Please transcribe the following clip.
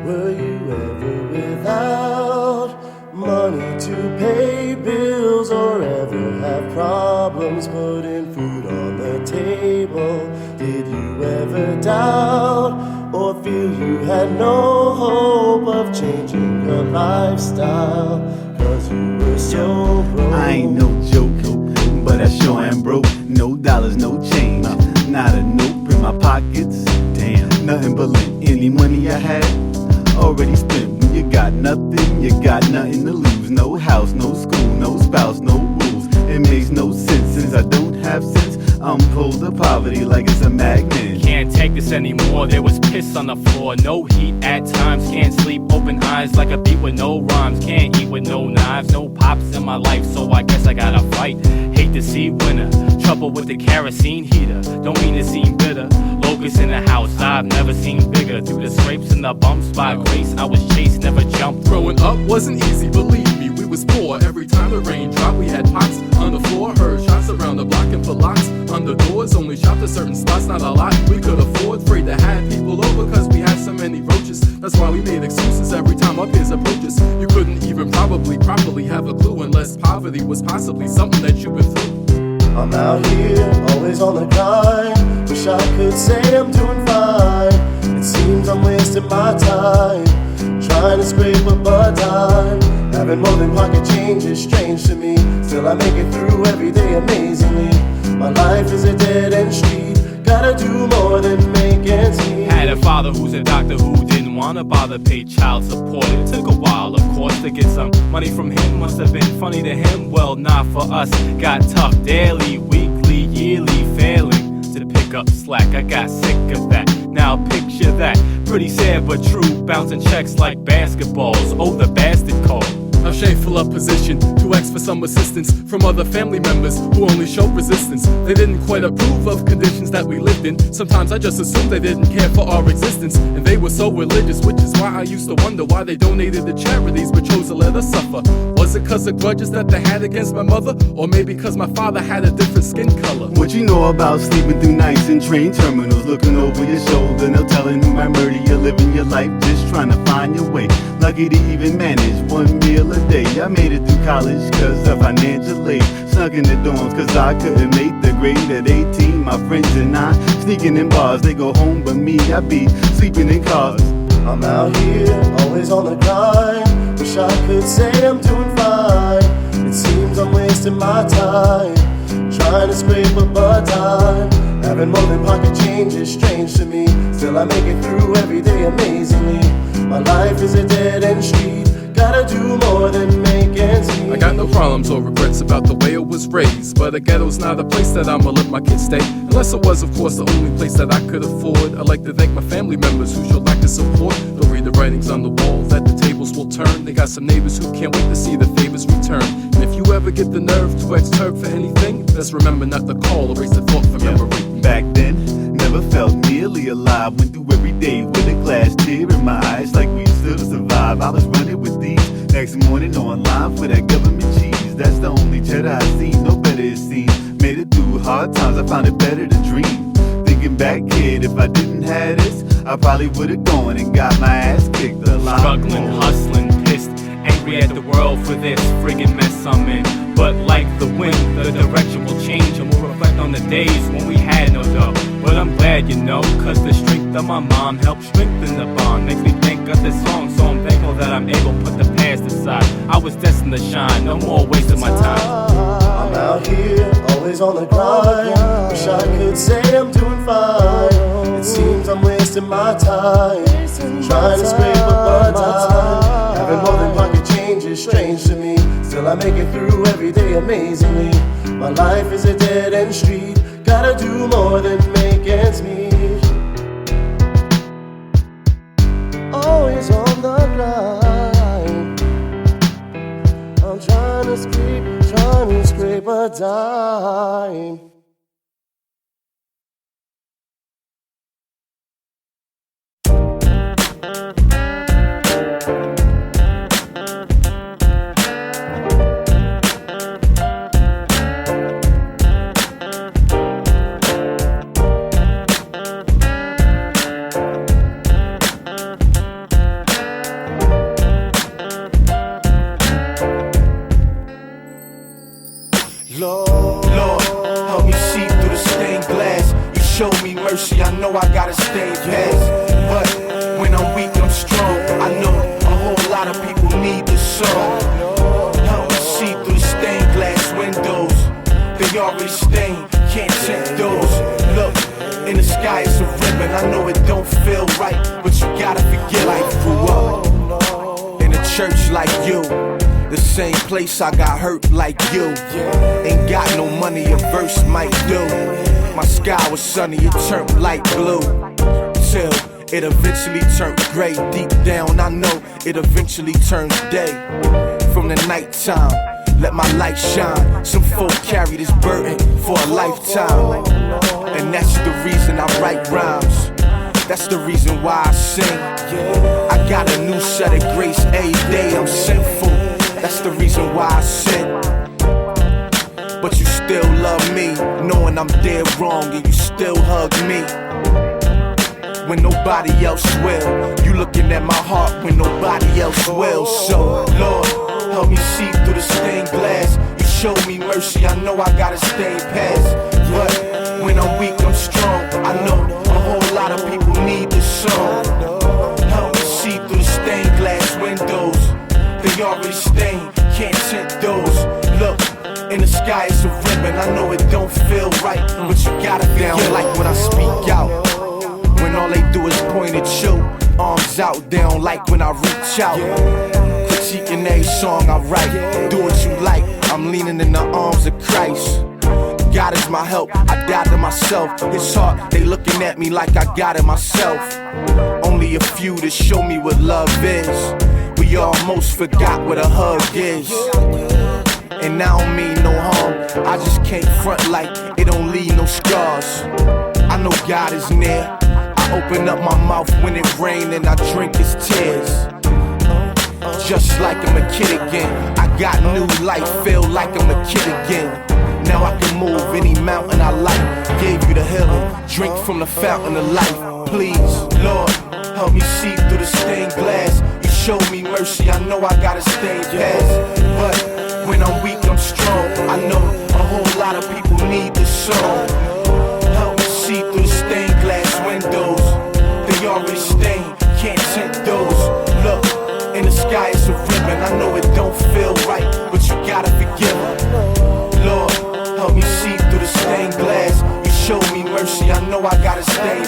Were you ever without money to pay bills, or ever have problems putting food on the table? Did you ever doubt or feel you had no hope of changing your lifestyle? Cause you were so broke. I ain't no joke, but I sure am broke. No dollars, no change, not a note in my pockets. Damn, nothing but lint. Any money I had already spent. When you got nothing, you got nothing to lose. No house, no school, no spouse, no rules. It makes no sense since I don't have sense. I'm pulled to poverty like it's a magnet. Can't take this anymore, there was piss on the floor. No heat at times, can't sleep, open eyes like a beat with no rhymes. Can't eat with no knives, no pops in my life, so I guess I gotta fight. Hate to see winter, trouble with the kerosene heater. Don't mean to seem bitter, locusts in the house I've never seen bigger. Through the scrapes and the bumps by grace, I was chased, never jumped. Growing up wasn't easy, believe me, we was poor. Every time the rain dropped, we had pots on the floor. Heard shots around the block and put locks on the doors. Only shopped at certain spots, not a lot we could afford. Afraid to have people over cause we had so many roaches. That's why we made excuses every time our peers approach us. You couldn't even probably properly have a clue unless poverty was possibly something that you've been through. I'm out here, always on the grind. Wish I could say I'm doing fine. It seems I'm wasting my time, trying to scrape up a dime. Having more than pocket change is strange to me. Still I make it through every day amazingly. My life is a dead-end street. Gotta do more than make ends meet. Had a father who's a doctor who didn't wanna bother pay child support. It took a while, of course, to get some money from him. Must have been funny to him, well, not for us. Got tough daily, weekly, yearly, failing to pick up slack. I got sick of that, now picture that. Pretty sad but true, bouncing checks like basketballs. Oh, the bastard call. A shameful of position to ask for some assistance from other family members who only showed resistance. They didn't quite approve of conditions that we lived in. Sometimes I just assumed they didn't care for our existence, and they were so religious, which is why I used to wonder why they donated to charities but chose to let us suffer. Was it cause of grudges that they had against my mother, or maybe cause my father had a different skin color? What you know about sleeping through nights in train terminals, looking over your shoulder, no telling who might murder you, living your life just trying to find your way. Lucky to even manage one meal a day. I made it through college cause of financial aid. Snuck in the dorms cause I couldn't make the grade. At 18, my friends and I sneaking in bars. They go home but me, I be sleeping in cars. I'm out here, always on the grind. Wish I could say I'm doing fine. It seems I'm wasting my time, trying to scrape up a dime. Having more than pocket change is strange to me. Still I make it through every day amazingly. My life is a dead-end street. Gotta do more than make ends meet. I got no problems or regrets about the way I was raised, but a ghetto's not a place that I'ma let my kids stay. Unless it was, of course, the only place that I could afford. I'd like to thank my family members who showed lack of support. They'll read the writings on the wall that the tables will turn. They got some neighbors who can't wait to see the favors return. And if you ever get the nerve to ask Turk for anything, let's remember not to call, erase the thought from memory. Back then, never felt nearly alive. Went through every day with a glass tear in my eyes, like we still survive. I was running with these. Next morning online for that government cheese. That's the only cheddar I seen, no better it seems. Made it through hard times, I found it better to dream. Thinking back, kid, if I didn't have this, I probably would've gone and got my ass kicked a lot. Struggling, hustling, pissed, angry at the world for this friggin' mess I'm in. But like the wind, the direction will change, and we'll reflect on the days when we had no dough. But I'm glad, you know, cause the strength of my mom helped strengthen the bond. Makes me think of this song, so I'm thankful that I'm able to put the past aside. I was destined to shine, no more wasting my time. I'm out here, always on the grind. Wish I could say I'm doing fine. It seems I'm wasting my time, trying to scrape up a dime. Having more than pocket change is strange to me. Still I make it through every day amazingly. My life is a dead-end street. Gotta do more than make ends meet. Always on the grind. I'm trying to scrape a dime. show me mercy, I know I gotta stay past. But when I'm weak, I'm strong. I know a whole lot of people need this song. Help me see through the stained glass windows. They already stained, can't tint those. Look, in the sky it's a ribbon. I know it don't feel right, but you gotta forget I grew up in a church like you. The same place I got hurt like you. Ain't got no money, a verse might do. My sky was sunny, it turned light blue. Till it eventually turned gray. Deep down I know it eventually turns day. From the nighttime, let my light shine. Some folk carry this burden for a lifetime. And that's the reason I write rhymes. That's the reason why I sing. I got a new set of grace every day. I'm sinful. That's the reason why I sin. But you still love me, knowing I'm dead wrong, and you still hug me when nobody else will. You looking at my heart when nobody else will. So, Lord, help me see through the stained glass. You show me mercy, I know I gotta stay past. But when I'm weak, I'm strong. I know a whole lot of people need this song. Help me see through the stained glass windows. They already stained, can't tint those. Look, in the sky it's a ribbon. I know it don't feel right, but you gotta feel like when I speak out. When all they do is point at you, arms out, they don't like when I reach out. Critiquing every song I write, do what you like, I'm leaning in the arms of Christ. God is my help, I died to myself. His heart, they looking at me like I got it myself. Only a few to show me what love is. We almost forgot what a hug is. And I don't mean no harm, I just can't front like it don't leave no scars. I know God is near. I open up my mouth when it rains and I drink his tears. Just like I'm a kid again, I got new life, feel like I'm a kid again. Now I can move any mountain I like. Gave you the healing, drink from the fountain of life. Please, Lord, help me see through the stained glass. You show me mercy, I know I gotta stay past. But when I'm weak, I'm strong. I know a whole lot of people need this song. Help me see through the stained glass windows. They already stained, can't tint those. Look, in the sky it's a ribbon. I know it don't feel right, but you gotta forgive them. Lord, help me see through the stained glass. You show me mercy, I know I gotta stay